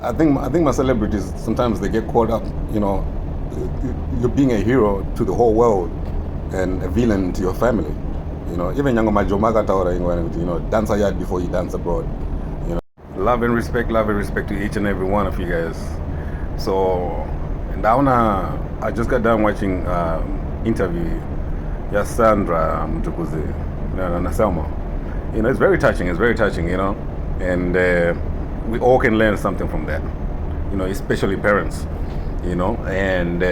I think my celebrities sometimes they get caught up. You're being a hero to the whole world and a villain to your family. Even Yango Majomaka Taura, dance yard before you dance abroad. You know, love and respect to each and every one of you guys. So, now I just got done watching interview. Yes, Sandra Mtukudzi, na Selma. It's very touching. It's very touching. And we all can learn something from that. Especially parents. And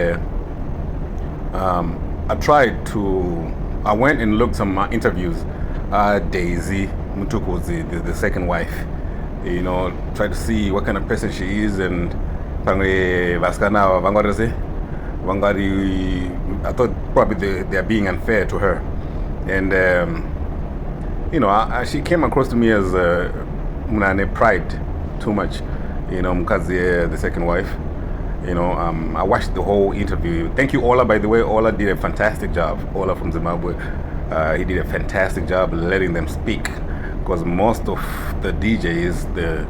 I went and looked some interviews. Daisy Mtukudzi, the second wife. Try to see what kind of person she is and Vaskana Vangwarese. I thought probably they are being unfair to her, and she came across to me as Munane pride too much, Mkazi, the second wife. I watched the whole interview. Thank you, Ola, by the way. Ola did a fantastic job. Ola from Zimbabwe, he did a fantastic job letting them speak, because most of the DJs, the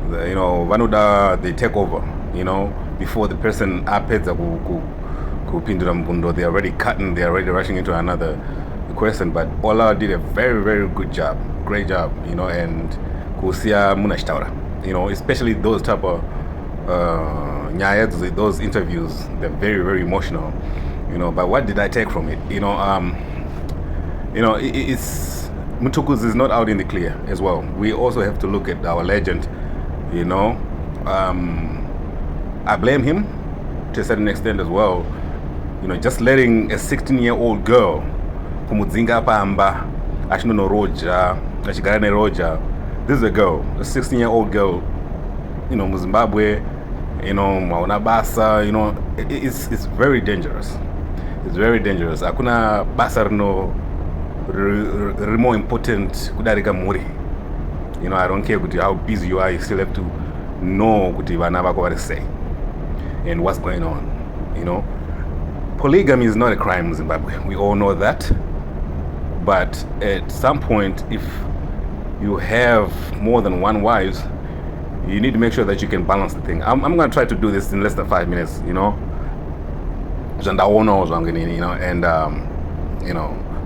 Vanuda, they take over, before the person apeds kupindura mbundo, they're already cutting, they're already rushing into another question. But Ola did a very, very good job, great job, and kusia munashtaura, especially those type of nyayas, those interviews, they're very, very emotional, but what did I take from it? It's Mtukudzi is not out in the clear as well. We also have to look at our legend, I blame him to a certain extent as well. Just letting a 16-year-old girl kumudzinga pamba achinono roja achigara neroja. This is a girl, a 16-year-old girl, Zimbabwe, mauna basa, it's very dangerous. It's very dangerous. Hakuna basa more important kudarika muri. I don't care how busy you are, you still have to know kuti vana vako vari sei and what's going on. Polygamy is not a crime in Zimbabwe. We all know that. But at some point, if you have more than one wife, you need to make sure that you can balance the thing. I'm going to try to do this in less than 5 minutes,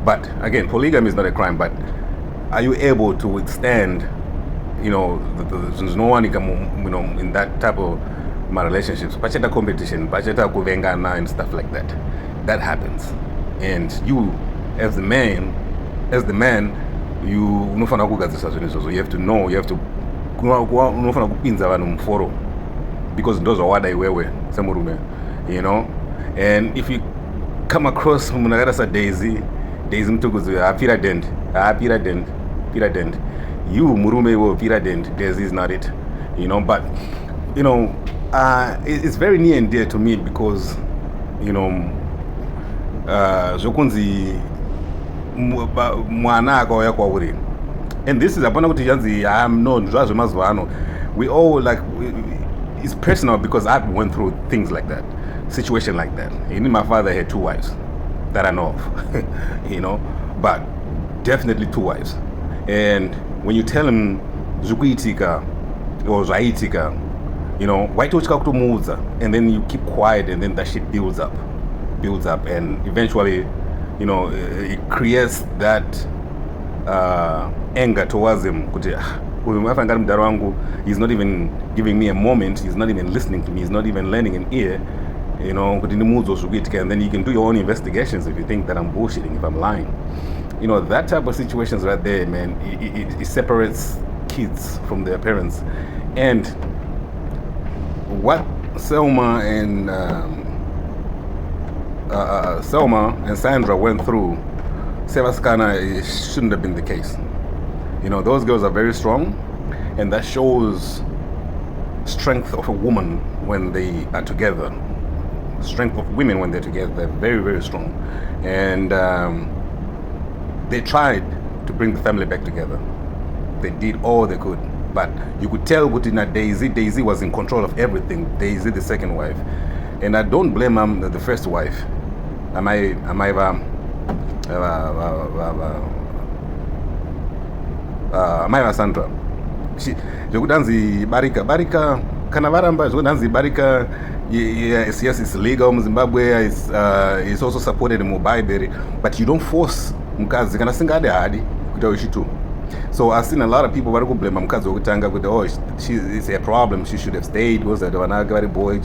But again, polygamy is not a crime. But are you able to withstand, there's no one, in that type of my relationships, pacheta competition, pacheta kuvengana and stuff like that. That happens, and you, as the man, you unofana kugadzisa zvinhu izvozvo. You have to know. You have to unofana kupinza vanhu muforo, because ndozvo wada iwewe semurume, And if you come across munhu akaita Daisy Mtukudzi, apira dent. You murume iwewe pira dent. Daisy is not it, But it's very near and dear to me because, zvokunzi mwana akauya kwauri, and this is apana kuti yanzi no zvemazuva ano. We all it's personal because I went through things like that, situation like that. My father had 2 wives that I know of, but definitely 2 wives. And when you tell him zvukuitika or zvaitika, waitotya kutomuudza, and then you keep quiet, and then that shit builds up, and eventually, it creates that anger towards him. He's not even giving me a moment, he's not even listening to me, he's not even lending an ear, and then you can do your own investigations if you think that I'm bullshitting, if I'm lying. That type of situations right there, man, it separates kids from their parents. And what Selma and Sandra went through, Sevaskana, it shouldn't have been the case. Those girls are very strong, and that shows strength of a woman when they are together. Strength of women when they're together, they're very, very strong. And they tried to bring the family back together. They did all they could. But you could tell Butina Daisy was in control of everything. Daisy, the second wife. And I don't blame the first wife. Amaiva Sandra. She Barika kana varamba zvodanzi barika yes it's legal in Zimbabwe, it's also supported in Mubaiberi, but you don't force mukadzi kana singade hadi kuita uchitu. So I've seen a lot of people vari kublame mukadzi wekutanga kuti it's a problem, she should have stayed because vanaka vari boy,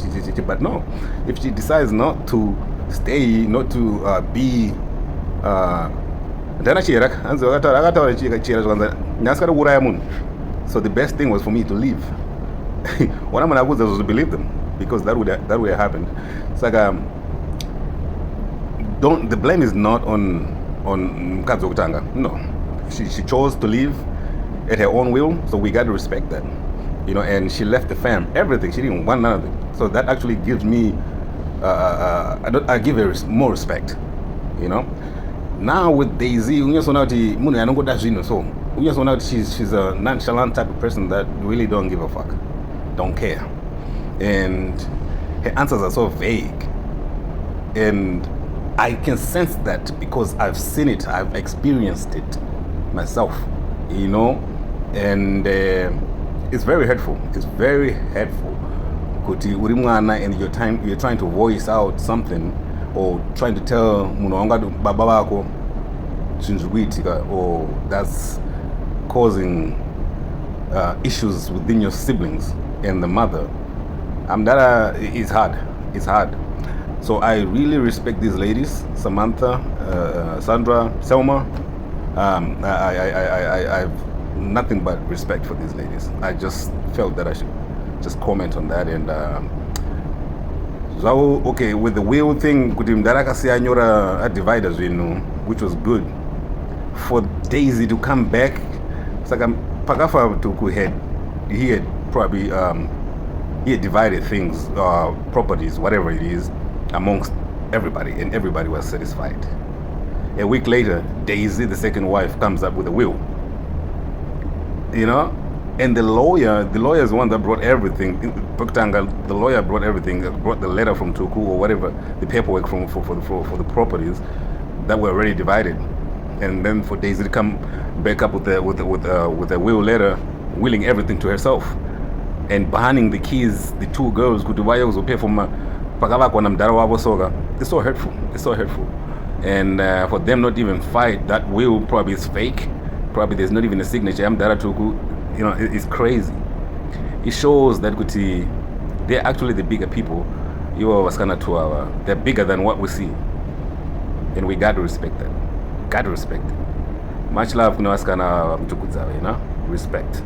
but no, if she decides not to stay, not to be ndana chera anzi akataura chera zvakanza nyasika kuuraya munhu. So the best thing was for me to leave. Wana munhu akudza zvo believe them, because that would have happened. Saka the blame is not on mukadzi wekutanga. No, she chose to leave at her own will, so we got to respect that, and she left the fam, everything, she didn't want none of it. So that actually gives me I give her more respect. Now with Daisy, she's a nonchalant type of person that really don't give a fuck, don't care, and her answers are so vague, and I can sense that because I've seen it, I've experienced it myself, and it's very hurtful. It's very hurtful. Kuti uri mwana and you're trying to voice out something or trying to tell munhu wangati baba vako zvinhu kuitika, or that's causing issues within your siblings and the mother. That is hard. It's hard. So I really respect these ladies, Samantha, Sandra, Selma. I have nothing but respect for these ladies. I just felt that I should just comment on that. And so okay, with the will thing, a dividers, which was good. For Daisy to come back, it's like Pagafa Tuku he had probably he had divided things, properties, whatever it is, amongst everybody, and everybody was satisfied. A week later, Daisy, the second wife, comes up with a will. And the lawyer is the one that brought everything. The lawyer brought everything, brought the letter from Tuku or whatever, the paperwork for the properties that were already divided. And then for Daisy to come back up with a will letter, willing everything to herself, and banning the keys, the two girls could pay for my. It's so hurtful. It's so hurtful. And for them not even fight, that will probably is fake. Probably there's not even a signature. It's crazy. It shows that they're actually the bigger people. They're bigger than what we see. And we got to respect that. Got to respect it. Much love, Mtukudzi, respect.